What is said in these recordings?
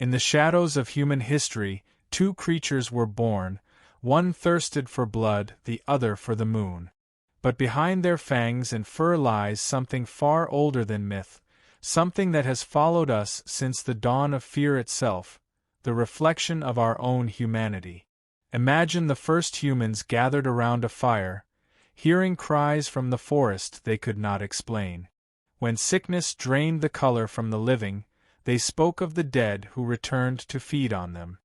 In the shadows of human history, two creatures were born, one thirsted for blood, the other for the moon. But behind their fangs and fur lies something far older than myth, something that has followed us since the dawn of fear itself, the reflection of our own humanity. Imagine the first humans gathered around a fire, hearing cries from the forest they could not explain. When sickness drained the color from the living, they spoke of the dead who returned to feed on them.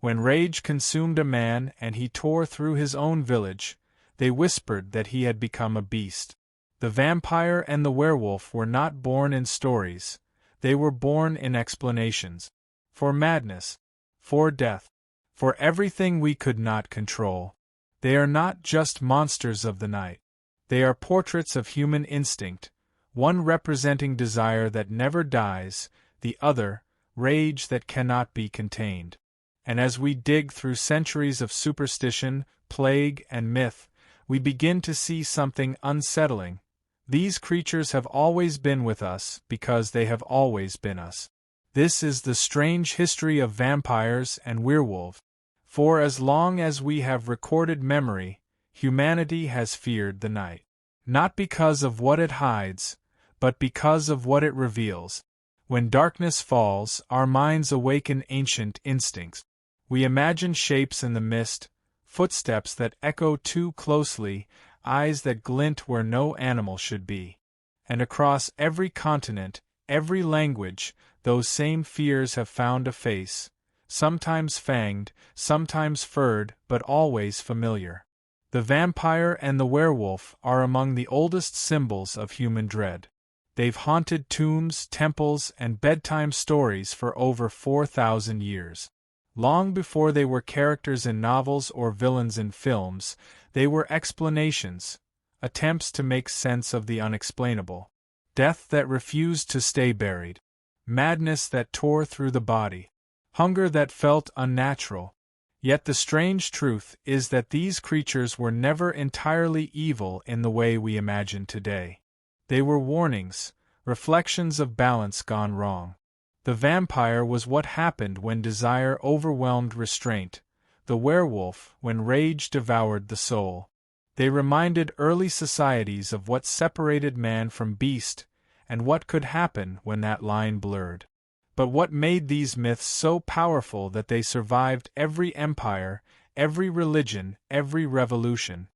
When rage consumed a man and he tore through his own village, they whispered that he had become a beast. The vampire and the werewolf were not born in stories, they were born in explanations. For madness, for death, for everything we could not control. They are not just monsters of the night. They are portraits of human instinct, one representing desire that never dies, the other, rage that cannot be contained. And as we dig through centuries of superstition, plague, and myth, we begin to see something unsettling. These creatures have always been with us because they have always been us. This is the strange history of vampires and werewolves. For as long as we have recorded memory, humanity has feared the night. Not because of what it hides, but because of what it reveals. When darkness falls, our minds awaken ancient instincts. We imagine shapes in the mist, footsteps that echo too closely, eyes that glint where no animal should be. And across every continent, every language, those same fears have found a face, sometimes fanged, sometimes furred, but always familiar. The vampire and the werewolf are among the oldest symbols of human dread. They've haunted tombs, temples, and bedtime stories for over 4,000 years. Long before they were characters in novels or villains in films, they were explanations, attempts to make sense of the unexplainable. Death that refused to stay buried. Madness that tore through the body. Hunger that felt unnatural. Yet the strange truth is that these creatures were never entirely evil in the way we imagine today. They were warnings, reflections of balance gone wrong. The vampire was what happened when desire overwhelmed restraint, the werewolf when rage devoured the soul. They reminded early societies of what separated man from beast, and what could happen when that line blurred. But what made these myths so powerful that they survived every empire, every religion, every revolution?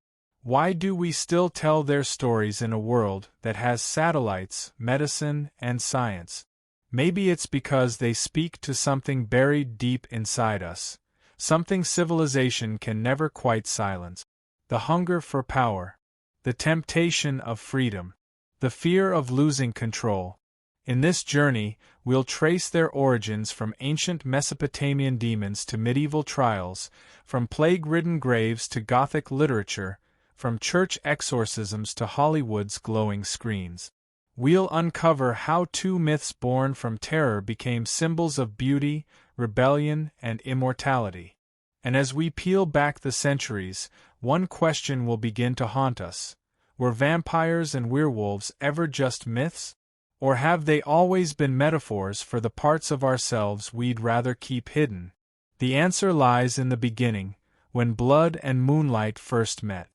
Why do we still tell their stories in a world that has satellites, medicine, and science? Maybe it's because they speak to something buried deep inside us, something civilization can never quite silence. The hunger for power, the temptation of freedom, the fear of losing control. In this journey, we'll trace their origins from ancient Mesopotamian demons to medieval trials, from plague-ridden graves to Gothic literature, from church exorcisms to Hollywood's glowing screens. We'll uncover how two myths born from terror became symbols of beauty, rebellion, and immortality. And as we peel back the centuries, one question will begin to haunt us. Were vampires and werewolves ever just myths? Or have they always been metaphors for the parts of ourselves we'd rather keep hidden? The answer lies in the beginning, when blood and moonlight first met.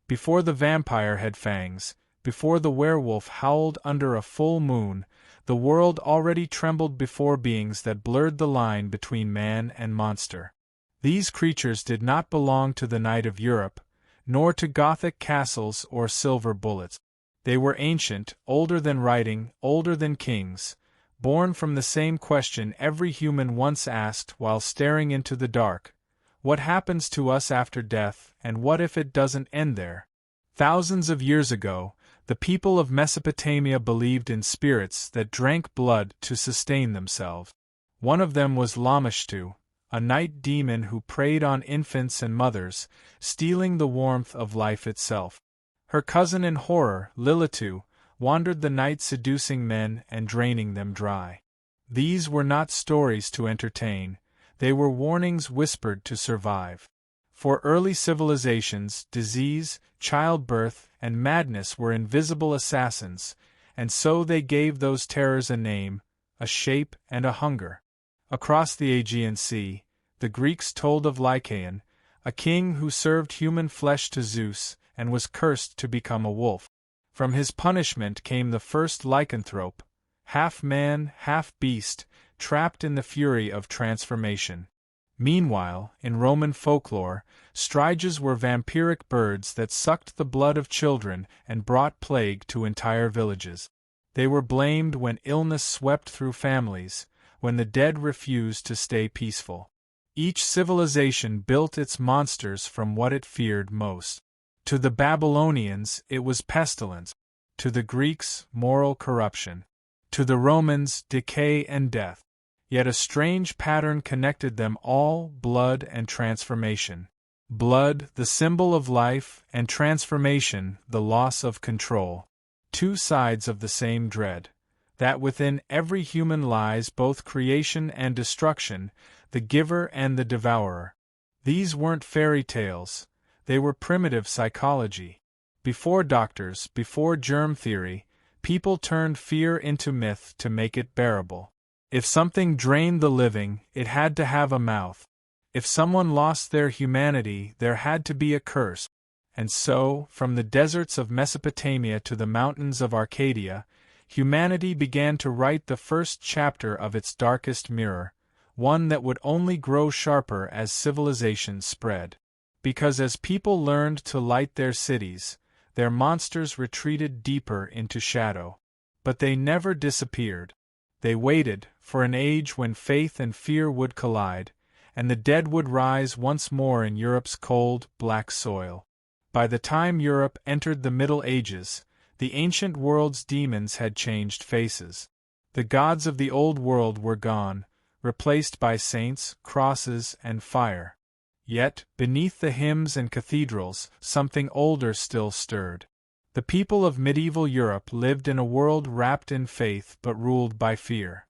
Before the vampire had fangs, before the werewolf howled under a full moon, the world already trembled before beings that blurred the line between man and monster. These creatures did not belong to the night of Europe, nor to Gothic castles or silver bullets. They were ancient, older than writing, older than kings, born from the same question every human once asked while staring into the dark: what happens to us after death, and what if it doesn't end there? Thousands of years ago, the people of Mesopotamia believed in spirits that drank blood to sustain themselves. One of them was Lamashtu, a night demon who preyed on infants and mothers, stealing the warmth of life itself. Her cousin in horror, Lilitu, wandered the night seducing men and draining them dry. These were not stories to entertain, they were warnings whispered to survive. For early civilizations, disease, childbirth, and madness were invisible assassins, and so they gave those terrors a name, a shape, and a hunger. Across the Aegean Sea, the Greeks told of Lycaon, a king who served human flesh to Zeus and was cursed to become a wolf. From his punishment came the first lycanthrope, half man, half beast, trapped in the fury of transformation. Meanwhile, in Roman folklore, striges were vampiric birds that sucked the blood of children and brought plague to entire villages. They were blamed when illness swept through families, when the dead refused to stay peaceful. Each civilization built its monsters from what it feared most. To the Babylonians, it was pestilence. To the Greeks, moral corruption. To the Romans, decay and death. Yet a strange pattern connected them all: blood and transformation. Blood, the symbol of life, and transformation, the loss of control. Two sides of the same dread. That within every human lies both creation and destruction, the giver and the devourer. These weren't fairy tales, they were primitive psychology. Before doctors, before germ theory, people turned fear into myth to make it bearable. If something drained the living, it had to have a mouth. If someone lost their humanity, there had to be a curse. And so, from the deserts of Mesopotamia to the mountains of Arcadia, humanity began to write the first chapter of its darkest mirror, one that would only grow sharper as civilization spread. Because as people learned to light their cities, their monsters retreated deeper into shadow. But they never disappeared. They waited for an age when faith and fear would collide, and the dead would rise once more in Europe's cold, black soil. By the time Europe entered the Middle Ages, the ancient world's demons had changed faces. The gods of the old world were gone, replaced by saints, crosses, and fire. Yet, beneath the hymns and cathedrals, something older still stirred. The people of medieval Europe lived in a world wrapped in faith but ruled by fear.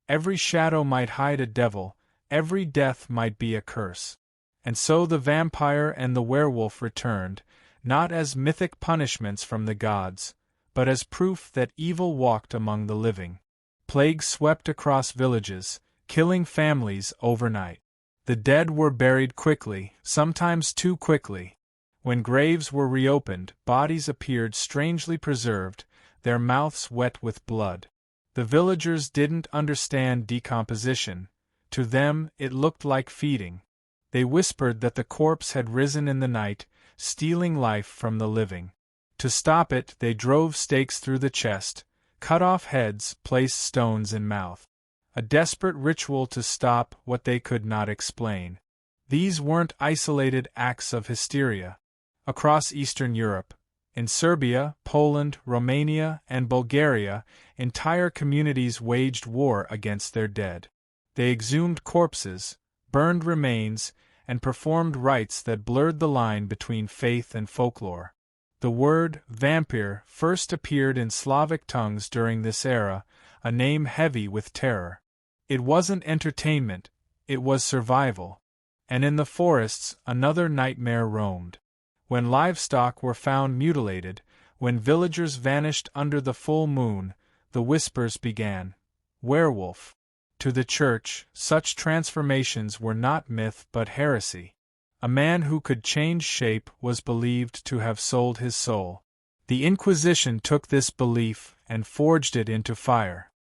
Every shadow might hide a devil, every death might be a curse. And so the vampire and the werewolf returned, not as mythic punishments from the gods, but as proof that evil walked among the living. Plague swept across villages, killing families overnight. The dead were buried quickly, sometimes too quickly. When graves were reopened, bodies appeared strangely preserved, their mouths wet with blood. The villagers didn't understand decomposition. To them, it looked like feeding. They whispered that the corpse had risen in the night, stealing life from the living. To stop it, they drove stakes through the chest, cut off heads, placed stones in mouth. A desperate ritual to stop what they could not explain. These weren't isolated acts of hysteria. Across Eastern Europe, in Serbia, Poland, Romania, and Bulgaria, entire communities waged war against their dead. They exhumed corpses, burned remains, and performed rites that blurred the line between faith and folklore. The word vampire first appeared in Slavic tongues during this era, a name heavy with terror. It wasn't entertainment, it was survival. And in the forests, another nightmare roamed. When livestock were found mutilated, when villagers vanished under the full moon, the whispers began. Werewolf. To the church, such transformations were not myth but heresy. A man who could change shape was believed to have sold his soul. The Inquisition took this belief and forged it into fire.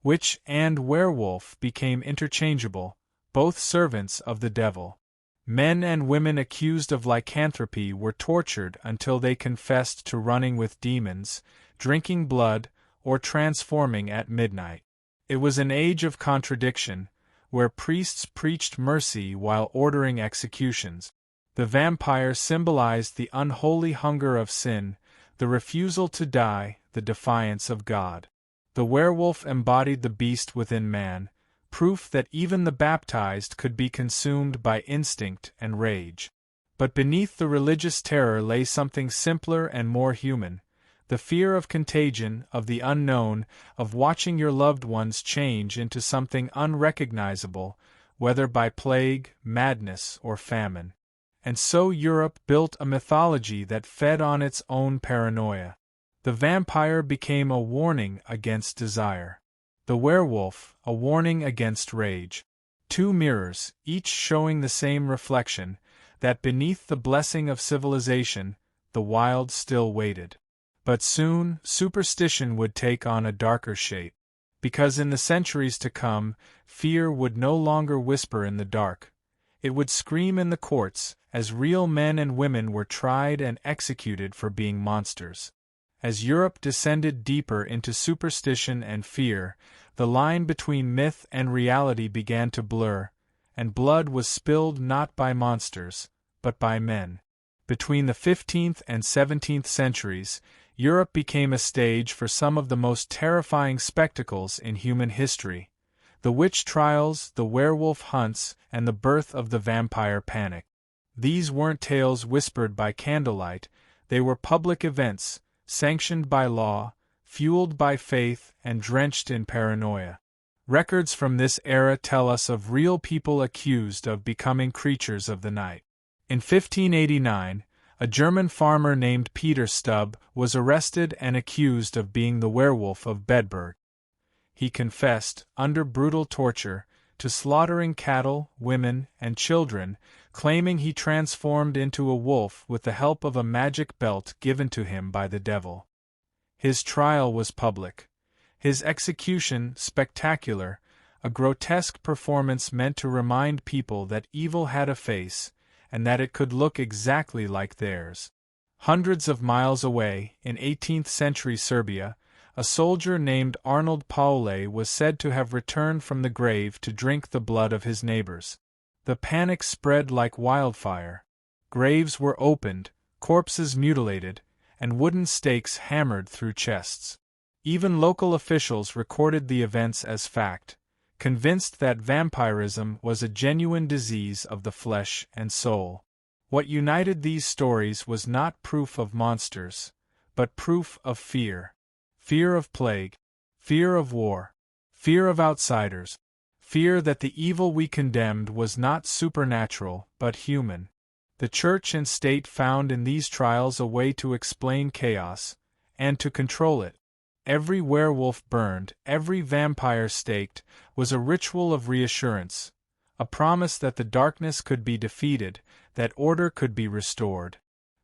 Witch and werewolf became interchangeable, both servants of the devil. Men and women accused of lycanthropy were tortured until they confessed to running with demons, drinking blood, or transforming at midnight. It was an age of contradiction, where priests preached mercy while ordering executions. The vampire symbolized the unholy hunger of sin, the refusal to die, the defiance of God. The werewolf embodied the beast within man, proof that even the baptized could be consumed by instinct and rage. But beneath the religious terror lay something simpler and more human, the fear of contagion, of the unknown, of watching your loved ones change into something unrecognizable, whether by plague, madness, or famine. And so Europe built a mythology that fed on its own paranoia. The vampire became a warning against desire. The werewolf, a warning against rage. two mirrors, each showing the same reflection, that beneath the blessing of civilization, the wild still waited. But soon, superstition would take on a darker shape. Because in the centuries to come, fear would no longer whisper in the dark. It would scream in the courts, as real men and women were tried and executed for being monsters. As Europe descended deeper into superstition and fear, the line between myth and reality began to blur, and blood was spilled not by monsters, but by men. Between the 15th and 17th centuries, Europe became a stage for some of the most terrifying spectacles in human history: the witch trials, the werewolf hunts, and the birth of the vampire panic. These weren't tales whispered by candlelight, they were public events, sanctioned by law, fueled by faith, and drenched in paranoia. Records from this era tell us of real people accused of becoming creatures of the night. In 1589, a German farmer named Peter Stubb was arrested and accused of being the werewolf of Bedburg. He confessed, under brutal torture, to slaughtering cattle, women, and children, claiming he transformed into a wolf with the help of a magic belt given to him by the devil. His trial was public. His execution spectacular, a grotesque performance meant to remind people that evil had a face, and that it could look exactly like theirs. Hundreds of miles away, in 18th-century Serbia, a soldier named Arnold Paule was said to have returned from the grave to drink the blood of his neighbors. The panic spread like wildfire. Graves were opened, corpses mutilated, and wooden stakes hammered through chests. Even local officials recorded the events as fact, convinced that vampirism was a genuine disease of the flesh and soul. What united these stories was not proof of monsters, but proof of fear. Fear of plague, fear of war, fear of outsiders, fear that the evil we condemned was not supernatural but human. The church and state found in these trials a way to explain chaos, and to control it. Every werewolf burned, every vampire staked, was a ritual of reassurance, a promise that the darkness could be defeated, that order could be restored.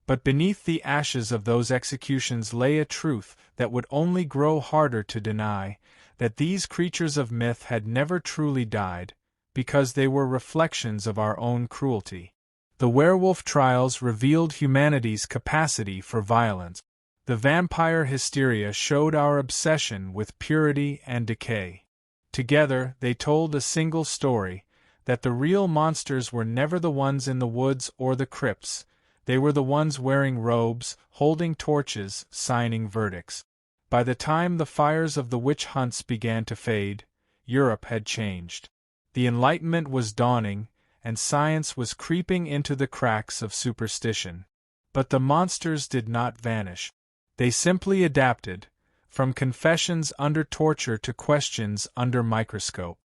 But beneath the ashes of those executions lay a truth that would only grow harder to deny, that these creatures of myth had never truly died, because they were reflections of our own cruelty. The werewolf trials revealed humanity's capacity for violence. The vampire hysteria showed our obsession with purity and decay. Together, they told a single story, that the real monsters were never the ones in the woods or the crypts. They were the ones wearing robes, holding torches, signing verdicts. By the time the fires of the witch hunts began to fade, Europe had changed. The Enlightenment was dawning, and science was creeping into the cracks of superstition. But the monsters did not vanish. They simply adapted, from confessions under torture to questions under microscope.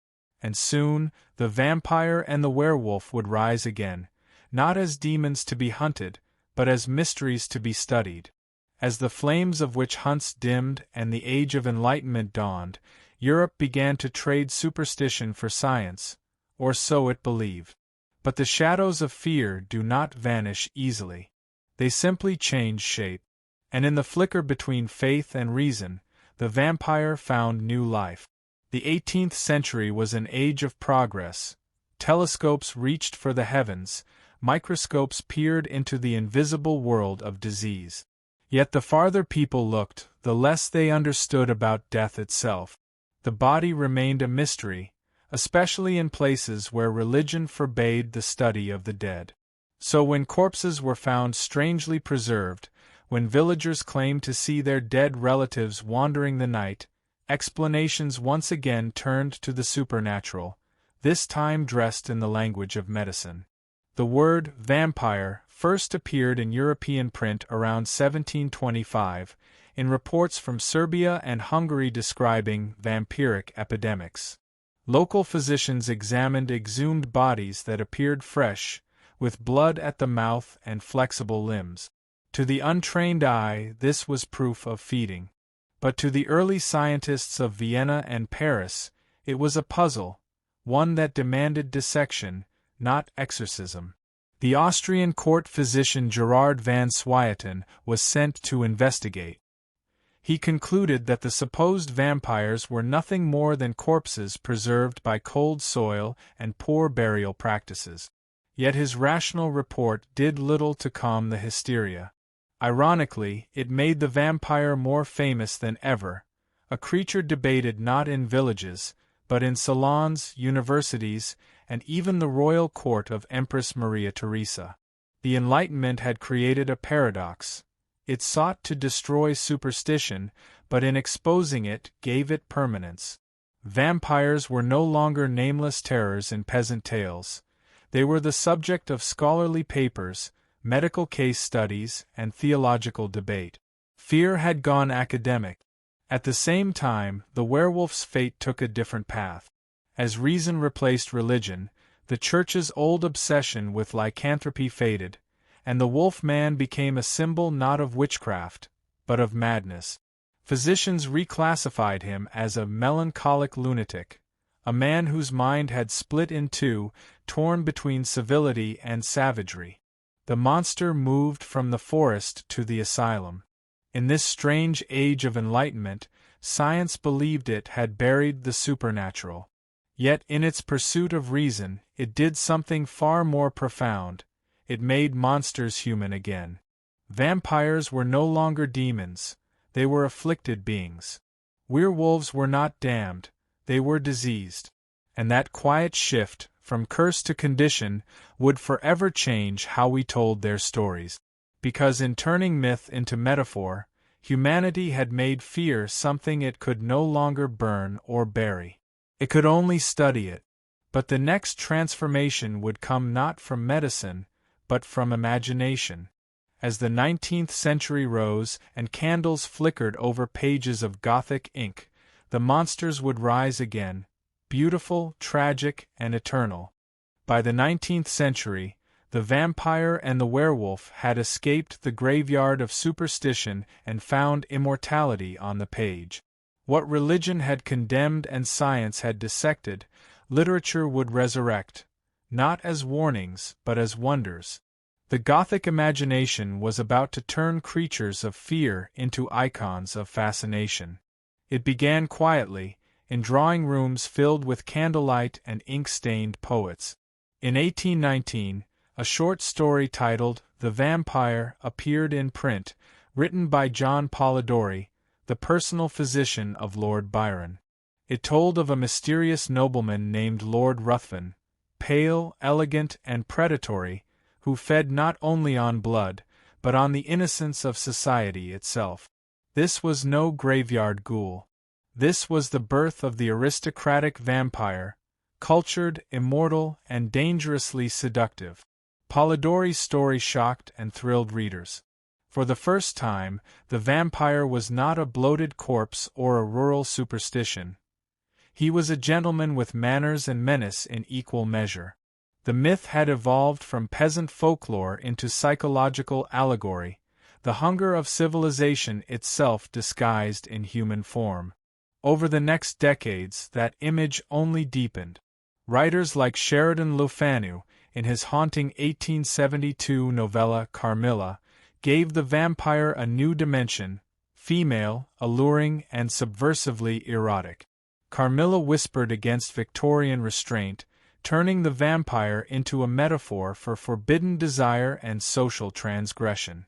And soon, the vampire and the werewolf would rise again, not as demons to be hunted, but as mysteries to be studied. As the flames of witch hunts dimmed and the age of enlightenment dawned, Europe began to trade superstition for science, or so it believed. But the shadows of fear do not vanish easily. They simply change shape. And in the flicker between faith and reason, the vampire found new life. The 18th century was an age of progress. Telescopes reached for the heavens, microscopes peered into the invisible world of disease. Yet the farther people looked, the less they understood about death itself. The body remained a mystery, especially in places where religion forbade the study of the dead. So when corpses were found strangely preserved, when villagers claimed to see their dead relatives wandering the night, explanations once again turned to the supernatural, this time dressed in the language of medicine. The word vampire first appeared in European print around 1725, in reports from Serbia and Hungary describing vampiric epidemics. Local physicians examined exhumed bodies that appeared fresh, with blood at the mouth and flexible limbs. To the untrained eye, this was proof of feeding. But to the early scientists of Vienna and Paris, it was a puzzle. one that demanded dissection, not exorcism. The Austrian court physician Gerard van Swieten was sent to investigate. He concluded that the supposed vampires were nothing more than corpses preserved by cold soil and poor burial practices. Yet his rational report did little to calm the hysteria. Ironically, it made the vampire more famous than ever, a creature debated not in villages, but in salons, universities, and even the royal court of Empress Maria Theresa. The Enlightenment had created a paradox. It sought to destroy superstition, but in exposing it, gave it permanence. Vampires were no longer nameless terrors in peasant tales. They were the subject of scholarly papers, medical case studies, and theological debate. Fear had gone academic. At the same time, the werewolf's fate took a different path. As reason replaced religion, the Church's old obsession with lycanthropy faded, and the wolf-man became a symbol not of witchcraft, but of madness. Physicians reclassified him as a melancholic lunatic, a man whose mind had split in two, torn between civility and savagery. The monster moved from the forest to the asylum. In this strange age of enlightenment, science believed it had buried the supernatural. Yet in its pursuit of reason, it did something far more profound. It made monsters human again. Vampires were no longer demons, they were afflicted beings. Werewolves were not damned, they were diseased. And that quiet shift, from curse to condition, would forever change how we told their stories. Because in turning myth into metaphor, humanity had made fear something it could no longer burn or bury. It could only study it. But the next transformation would come not from medicine, but from imagination. As the 19th century rose and candles flickered over pages of Gothic ink, the monsters would rise again, beautiful, tragic, and eternal. By the 19th century, the vampire and the werewolf had escaped the graveyard of superstition and found immortality on the page. What religion had condemned and science had dissected, literature would resurrect, not as warnings but as wonders. The Gothic imagination was about to turn creatures of fear into icons of fascination. It began quietly, in drawing rooms filled with candlelight and ink-stained poets. In 1819, a short story titled The Vampire appeared in print, written by John Polidori, the personal physician of Lord Byron. It told of a mysterious nobleman named Lord Ruthven, pale, elegant, and predatory, who fed not only on blood, but on the innocence of society itself. This was no graveyard ghoul. This was the birth of the aristocratic vampire, cultured, immortal, and dangerously seductive. Polidori's story shocked and thrilled readers. For the first time, the vampire was not a bloated corpse or a rural superstition. He was a gentleman with manners and menace in equal measure. The myth had evolved from peasant folklore into psychological allegory, the hunger of civilization itself disguised in human form. Over the next decades, that image only deepened. Writers like Sheridan Le Fanu, in his haunting 1872 novella Carmilla, gave the vampire a new dimension, female, alluring, and subversively erotic. Carmilla whispered against Victorian restraint, turning the vampire into a metaphor for forbidden desire and social transgression.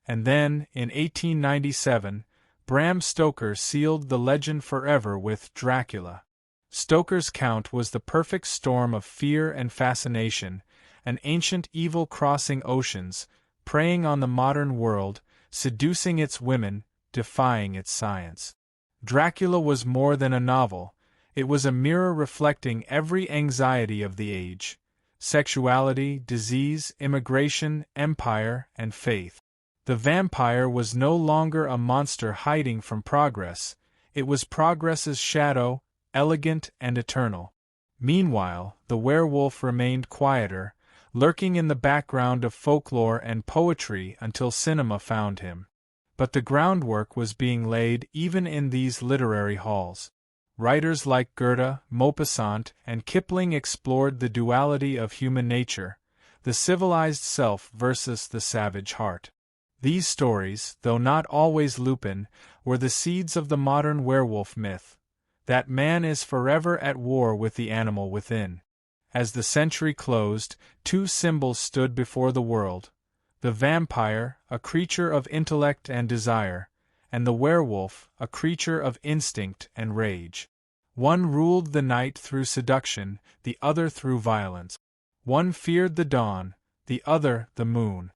And then, in 1897, Bram Stoker sealed the legend forever with Dracula. Stoker's count was the perfect storm of fear and fascination, an ancient evil crossing oceans, preying on the modern world, seducing its women, defying its science. Dracula was more than a novel, it was a mirror reflecting every anxiety of the age: sexuality, disease, immigration, empire, and faith. The vampire was no longer a monster hiding from progress, it was progress's shadow, elegant and eternal. Meanwhile, the werewolf remained quieter, lurking in the background of folklore and poetry until cinema found him. But the groundwork was being laid even in these literary halls. Writers like Goethe, Maupassant, and Kipling explored the duality of human nature, the civilized self versus the savage heart. These stories, though not always Lupin, were the seeds of the modern werewolf myth, that man is forever at war with the animal within. As the century closed, two symbols stood before the world: the vampire, a creature of intellect and desire, and the werewolf, a creature of instinct and rage. One ruled the night through seduction, the other through violence. One feared the dawn, the other the moon.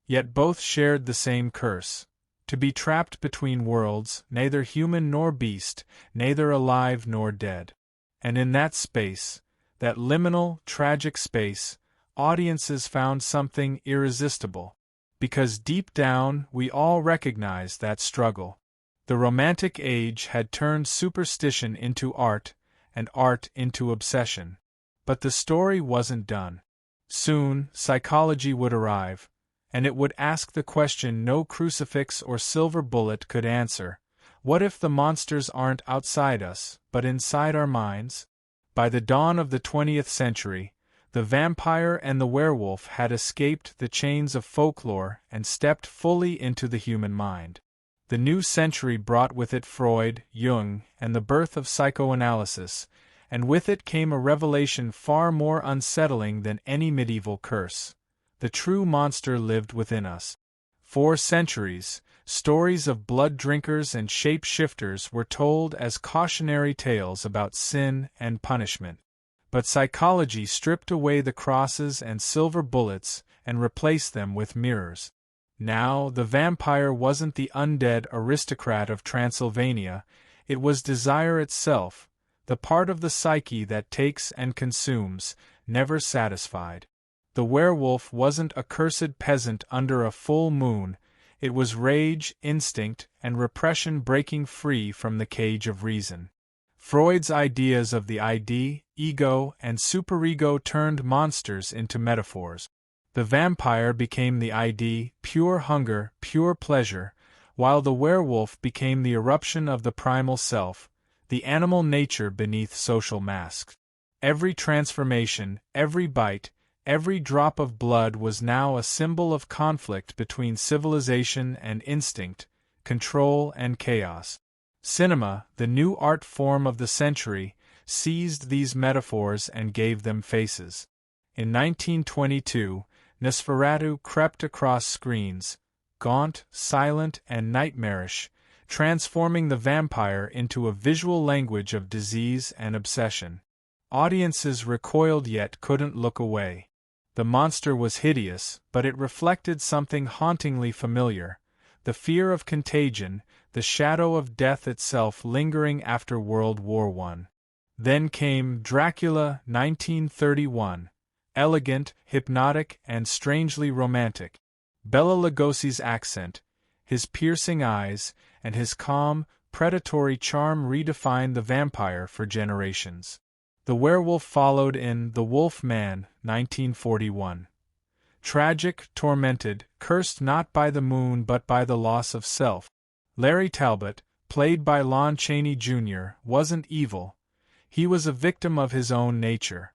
Yet both shared the same curse: to be trapped between worlds, neither human nor beast, neither alive nor dead. And in that space, that liminal, tragic space, audiences found something irresistible. Because deep down, we all recognize that struggle. The Romantic Age had turned superstition into art, and art into obsession. But the story wasn't done. Soon, psychology would arrive, and it would ask the question no crucifix or silver bullet could answer: what if the monsters aren't outside us, but inside our minds? By the dawn of the 20th century, the vampire and the werewolf had escaped the chains of folklore and stepped fully into the human mind. The new century brought with it Freud, Jung, and the birth of psychoanalysis, and with it came a revelation far more unsettling than any medieval curse. The true monster lived within us. For centuries, stories of blood drinkers and shape-shifters were told as cautionary tales about sin and punishment. But psychology stripped away the crosses and silver bullets and replaced them with mirrors. Now, the vampire wasn't the undead aristocrat of Transylvania, it was desire itself, the part of the psyche that takes and consumes, never satisfied. The werewolf wasn't a cursed peasant under a full moon, it was rage, instinct, and repression breaking free from the cage of reason. Freud's ideas of the id, ego, and superego turned monsters into metaphors. The vampire became the id, pure hunger, pure pleasure, while the werewolf became the eruption of the primal self, the animal nature beneath social masks. Every transformation, every bite, every drop of blood was now a symbol of conflict between civilization and instinct, control and chaos. Cinema, the new art form of the century, seized these metaphors and gave them faces. In 1922, Nosferatu crept across screens, gaunt, silent, and nightmarish, transforming the vampire into a visual language of disease and obsession. Audiences recoiled yet couldn't look away. The monster was hideous, but it reflected something hauntingly familiar: the fear of contagion, the shadow of death itself lingering after World War I. Then came Dracula, 1931. Elegant, hypnotic, and strangely romantic. Bela Lugosi's accent, his piercing eyes, and his calm, predatory charm redefined the vampire for generations. The werewolf followed in The Wolf Man, 1941. Tragic, tormented, cursed not by the moon but by the loss of self. Larry Talbot, played by Lon Chaney Jr., wasn't evil. He was a victim of his own nature.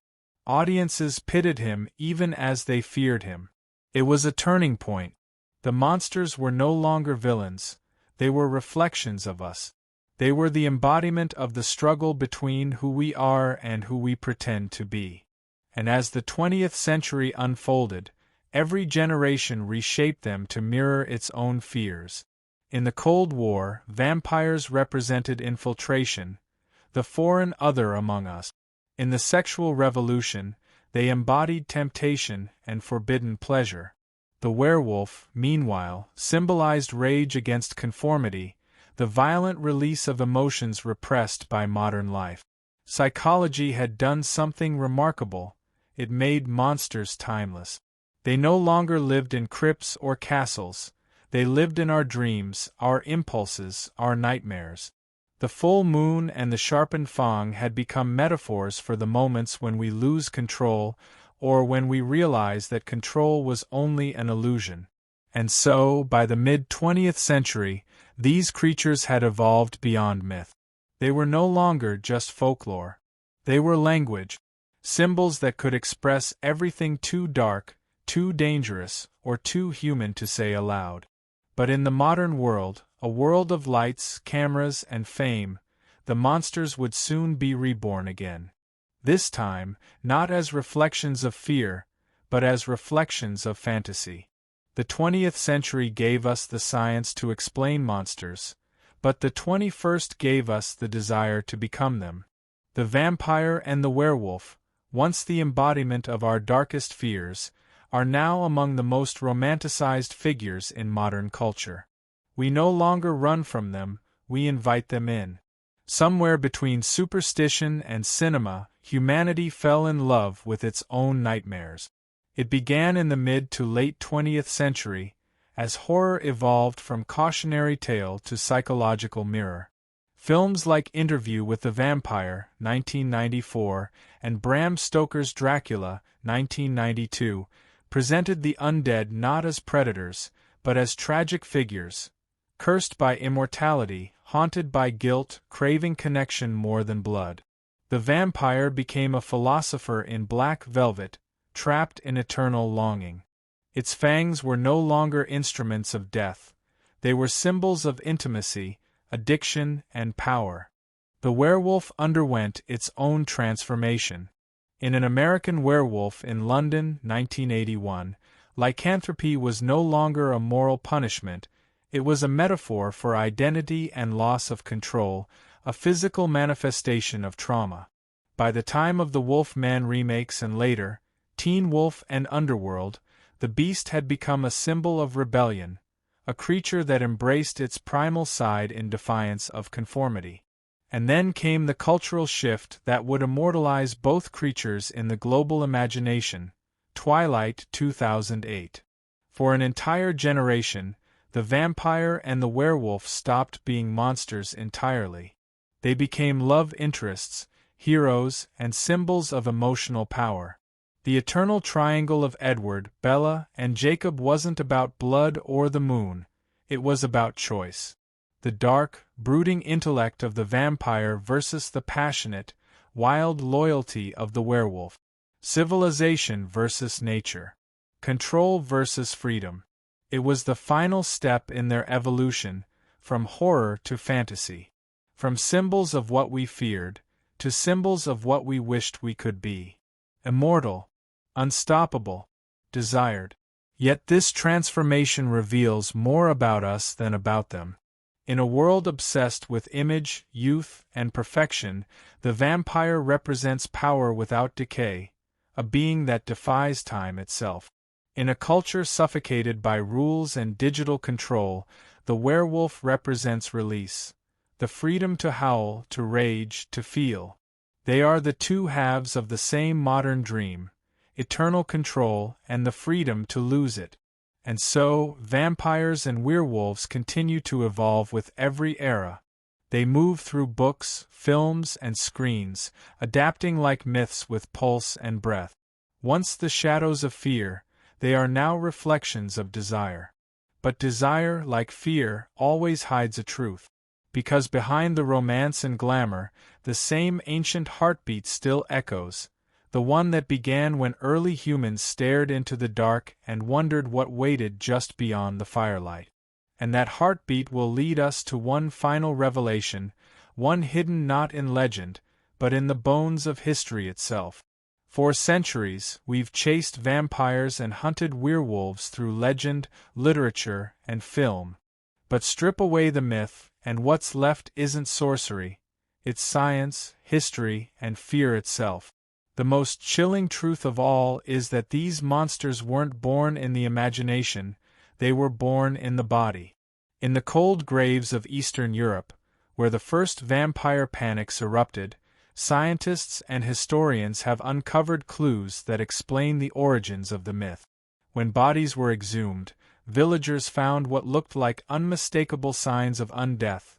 Audiences pitied him even as they feared him. It was a turning point. The monsters were no longer villains, they were reflections of us. They were the embodiment of the struggle between who we are and who we pretend to be. And as the 20th century unfolded, every generation reshaped them to mirror its own fears. In the Cold War, vampires represented infiltration, the foreign other among us. In the sexual revolution, they embodied temptation and forbidden pleasure. The werewolf, meanwhile, symbolized rage against conformity, the violent release of emotions repressed by modern life. Psychology had done something remarkable: it made monsters timeless. They no longer lived in crypts or castles, they lived in our dreams, our impulses, our nightmares. The full moon and the sharpened fang had become metaphors for the moments when we lose control, or when we realize that control was only an illusion. And so, by the mid-20th century, these creatures had evolved beyond myth. They were no longer just folklore. They were language, symbols that could express everything too dark, too dangerous, or too human to say aloud. But in the modern world, a world of lights, cameras, and fame, the monsters would soon be reborn again. This time, not as reflections of fear, but as reflections of fantasy. The 20th century gave us the science to explain monsters, but the 21st gave us the desire to become them. The vampire and the werewolf, once the embodiment of our darkest fears, are now among the most romanticized figures in modern culture. We no longer run from them, we invite them in. Somewhere between superstition and cinema, humanity fell in love with its own nightmares. It began in the mid to late 20th century, as horror evolved from cautionary tale to psychological mirror. Films like Interview with the Vampire, 1994, and Bram Stoker's Dracula, 1992, presented the undead not as predators, but as tragic figures, cursed by immortality, haunted by guilt, craving connection more than blood. The vampire became a philosopher in black velvet, trapped in eternal longing. Its fangs were no longer instruments of death, they were symbols of intimacy, addiction, and power. The werewolf underwent its own transformation. In An American Werewolf in London, 1981, lycanthropy was no longer a moral punishment, it was a metaphor for identity and loss of control, a physical manifestation of trauma. By the time of the Wolfman remakes and later, Teen Wolf and Underworld, the beast had become a symbol of rebellion, a creature that embraced its primal side in defiance of conformity. And then came the cultural shift that would immortalize both creatures in the global imagination, Twilight 2008. For an entire generation, the vampire and the werewolf stopped being monsters entirely. They became love interests, heroes, and symbols of emotional power. The eternal triangle of Edward, Bella, and Jacob wasn't about blood or the moon, it was about choice. The dark, brooding intellect of the vampire versus the passionate, wild loyalty of the werewolf. Civilization versus nature. Control versus freedom. It was the final step in their evolution, from horror to fantasy. From symbols of what we feared, to symbols of what we wished we could be. Immortal, unstoppable, desired. Yet this transformation reveals more about us than about them. In a world obsessed with image, youth, and perfection, the vampire represents power without decay, a being that defies time itself. In a culture suffocated by rules and digital control, the werewolf represents release, the freedom to howl, to rage, to feel. They are the two halves of the same modern dream, eternal control and the freedom to lose it. And so, vampires and werewolves continue to evolve with every era. They move through books, films, and screens, adapting like myths with pulse and breath. Once the shadows of fear, they are now reflections of desire. But desire, like fear, always hides a truth. Because behind the romance and glamour, the same ancient heartbeat still echoes, the one that began when early humans stared into the dark and wondered what waited just beyond the firelight. And that heartbeat will lead us to one final revelation, one hidden not in legend, but in the bones of history itself. For centuries, we've chased vampires and hunted werewolves through legend, literature, and film. But strip away the myth, and what's left isn't sorcery, it's science, history, and fear itself. The most chilling truth of all is that these monsters weren't born in the imagination, they were born in the body. In the cold graves of Eastern Europe, where the first vampire panics erupted, scientists and historians have uncovered clues that explain the origins of the myth. When bodies were exhumed, villagers found what looked like unmistakable signs of undeath: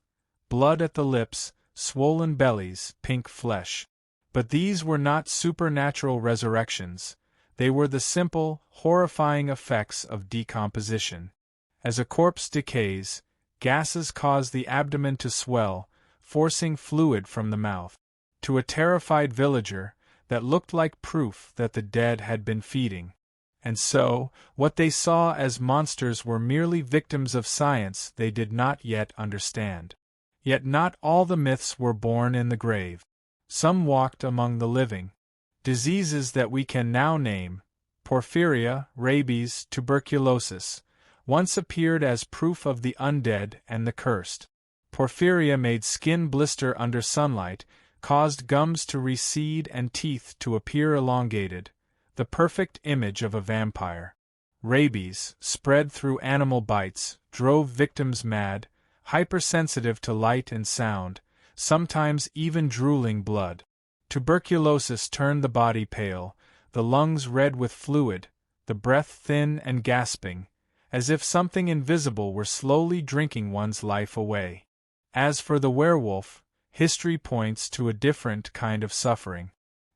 blood at the lips, swollen bellies, pink flesh. But these were not supernatural resurrections, they were the simple, horrifying effects of decomposition. As a corpse decays, gases cause the abdomen to swell, forcing fluid from the mouth. To a terrified villager, that looked like proof that the dead had been feeding. And so, what they saw as monsters were merely victims of science they did not yet understand. Yet not all the myths were born in the grave. Some walked among the living. Diseases that we can now name, porphyria, rabies, tuberculosis, once appeared as proof of the undead and the cursed. Porphyria made skin blister under sunlight, caused gums to recede and teeth to appear elongated, the perfect image of a vampire. Rabies, spread through animal bites, drove victims mad, hypersensitive to light and sound, sometimes even drooling blood. Tuberculosis turned the body pale, the lungs red with fluid, the breath thin and gasping, as if something invisible were slowly drinking one's life away. As for the werewolf, history points to a different kind of suffering.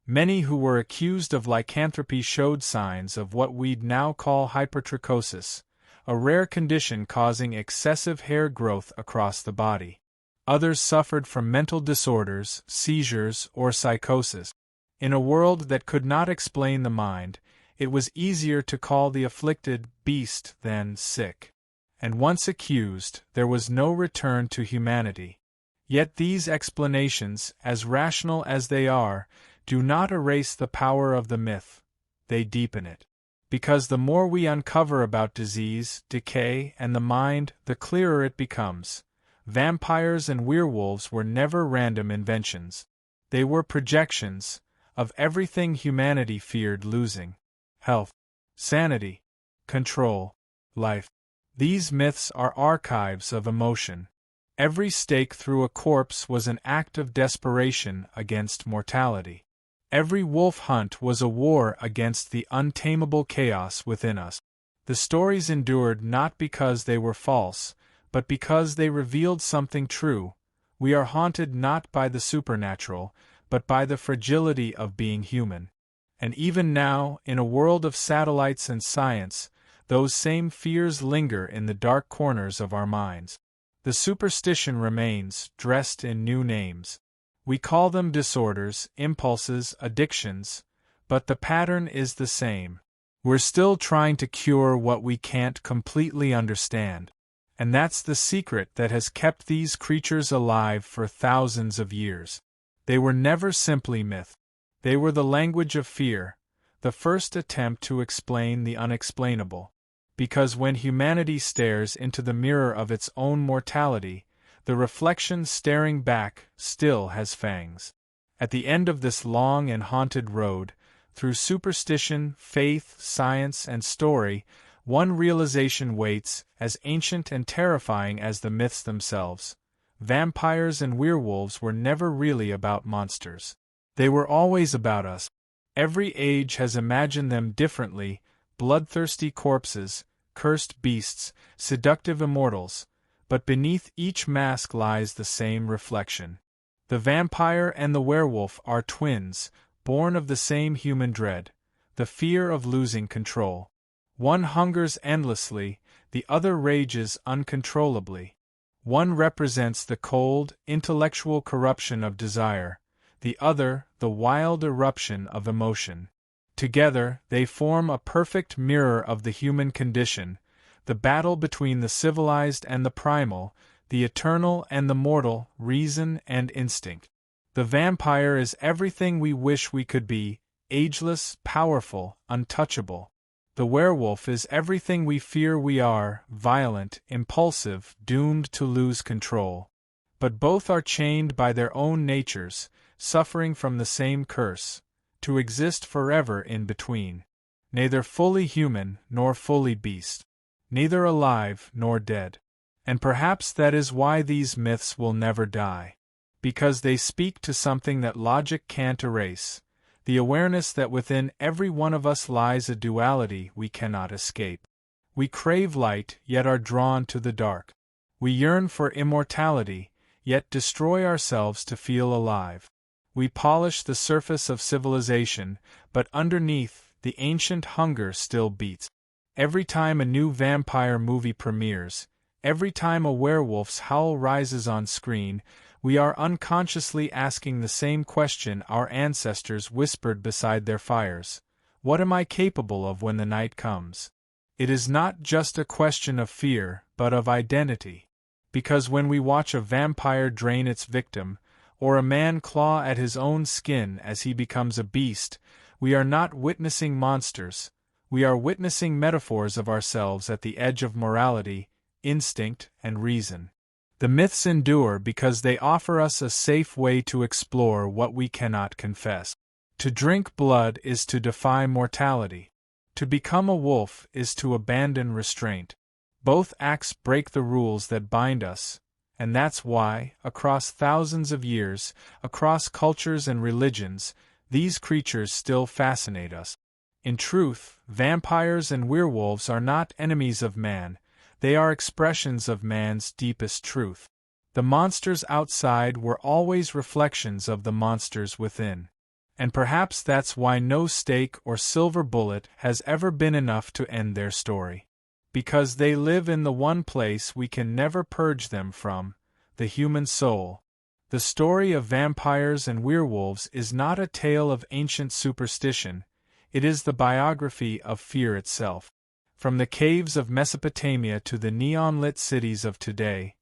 Many who were accused of lycanthropy showed signs of what we'd now call hypertrichosis, a rare condition causing excessive hair growth across the body. Others suffered from mental disorders, seizures, or psychosis. In a world that could not explain the mind, it was easier to call the afflicted beast than sick. And once accused, there was no return to humanity. Yet these explanations, as rational as they are, do not erase the power of the myth, they deepen it. Because the more we uncover about disease, decay, and the mind, the clearer it becomes. Vampires and werewolves were never random inventions. They were projections of everything humanity feared losing: health, sanity, control, life. These myths are archives of emotion. Every stake through a corpse was an act of desperation against mortality. Every wolf hunt was a war against the untamable chaos within us. The stories endured not because they were false, but because they revealed something true. We are haunted not by the supernatural, but by the fragility of being human. And even now, in a world of satellites and science, those same fears linger in the dark corners of our minds. The superstition remains, dressed in new names. We call them disorders, impulses, addictions, but the pattern is the same. We're still trying to cure what we can't completely understand. And that's the secret that has kept these creatures alive for thousands of years. They were never simply myth. They were the language of fear, the first attempt to explain the unexplainable. Because when humanity stares into the mirror of its own mortality, the reflection staring back still has fangs. At the end of this long and haunted road, through superstition, faith, science, and story, one realization waits, as ancient and terrifying as the myths themselves. Vampires and werewolves were never really about monsters. They were always about us. Every age has imagined them differently: bloodthirsty corpses, cursed beasts, seductive immortals. But beneath each mask lies the same reflection. The vampire and the werewolf are twins, born of the same human dread, the fear of losing control. One hungers endlessly, the other rages uncontrollably. One represents the cold, intellectual corruption of desire, the other, the wild eruption of emotion. Together, they form a perfect mirror of the human condition, the battle between the civilized and the primal, the eternal and the mortal, reason and instinct. The vampire is everything we wish we could be, ageless, powerful, untouchable. The werewolf is everything we fear we are, violent, impulsive, doomed to lose control. But both are chained by their own natures, suffering from the same curse, to exist forever in between. Neither fully human nor fully beast. Neither alive nor dead. And perhaps that is why these myths will never die. Because they speak to something that logic can't erase, the awareness that within every one of us lies a duality we cannot escape. We crave light, yet are drawn to the dark. We yearn for immortality, yet destroy ourselves to feel alive. We polish the surface of civilization, but underneath, the ancient hunger still beats. Every time a new vampire movie premieres, every time a werewolf's howl rises on screen, we are unconsciously asking the same question our ancestors whispered beside their fires: what am I capable of when the night comes? It is not just a question of fear, but of identity. Because when we watch a vampire drain its victim, or a man claw at his own skin as he becomes a beast, we are not witnessing monsters, we are witnessing metaphors of ourselves at the edge of morality, instinct, and reason. The myths endure because they offer us a safe way to explore what we cannot confess. To drink blood is to defy mortality. To become a wolf is to abandon restraint. Both acts break the rules that bind us, and that's why, across thousands of years, across cultures and religions, these creatures still fascinate us. In truth, vampires and werewolves are not enemies of man, they are expressions of man's deepest truth. The monsters outside were always reflections of the monsters within. And perhaps that's why no stake or silver bullet has ever been enough to end their story. Because they live in the one place we can never purge them from, the human soul. The story of vampires and werewolves is not a tale of ancient superstition, it is the biography of fear itself. From the caves of Mesopotamia to the neon-lit cities of today,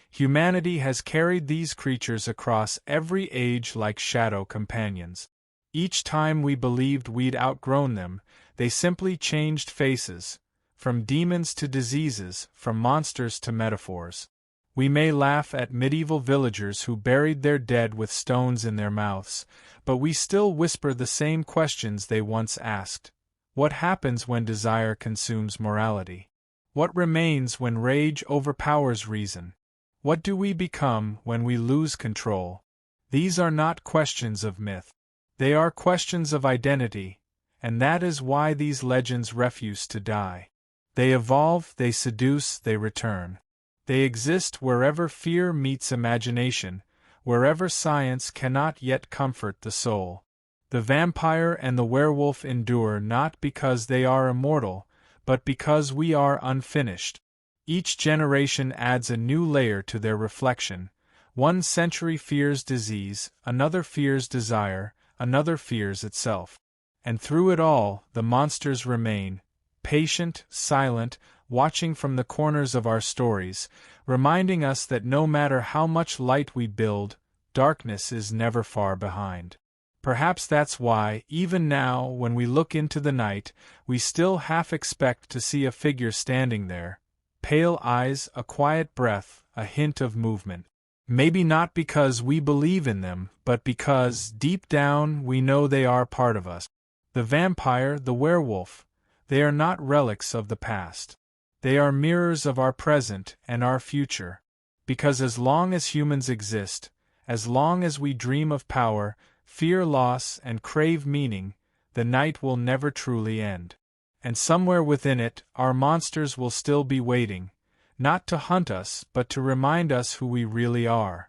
humanity has carried these creatures across every age like shadow companions. Each time we believed we'd outgrown them, they simply changed faces, from demons to diseases, from monsters to metaphors. We may laugh at medieval villagers who buried their dead with stones in their mouths, but we still whisper the same questions they once asked. What happens when desire consumes morality? What remains when rage overpowers reason? What do we become when we lose control? These are not questions of myth. They are questions of identity, and that is why these legends refuse to die. They evolve, they seduce, they return. They exist wherever fear meets imagination, wherever science cannot yet comfort the soul. The vampire and the werewolf endure not because they are immortal, but because we are unfinished. Each generation adds a new layer to their reflection. One century fears disease, another fears desire, another fears itself. And through it all, the monsters remain, patient, silent, watching from the corners of our stories, reminding us that no matter how much light we build, darkness is never far behind. Perhaps that's why, even now, when we look into the night, we still half expect to see a figure standing there. Pale eyes, a quiet breath, a hint of movement. Maybe not because we believe in them, but because, deep down, we know they are part of us. The vampire, the werewolf, they are not relics of the past. They are mirrors of our present and our future. Because as long as humans exist, as long as we dream of power, fear loss, and crave meaning, the night will never truly end. And somewhere within it, our monsters will still be waiting, not to hunt us, but to remind us who we really are.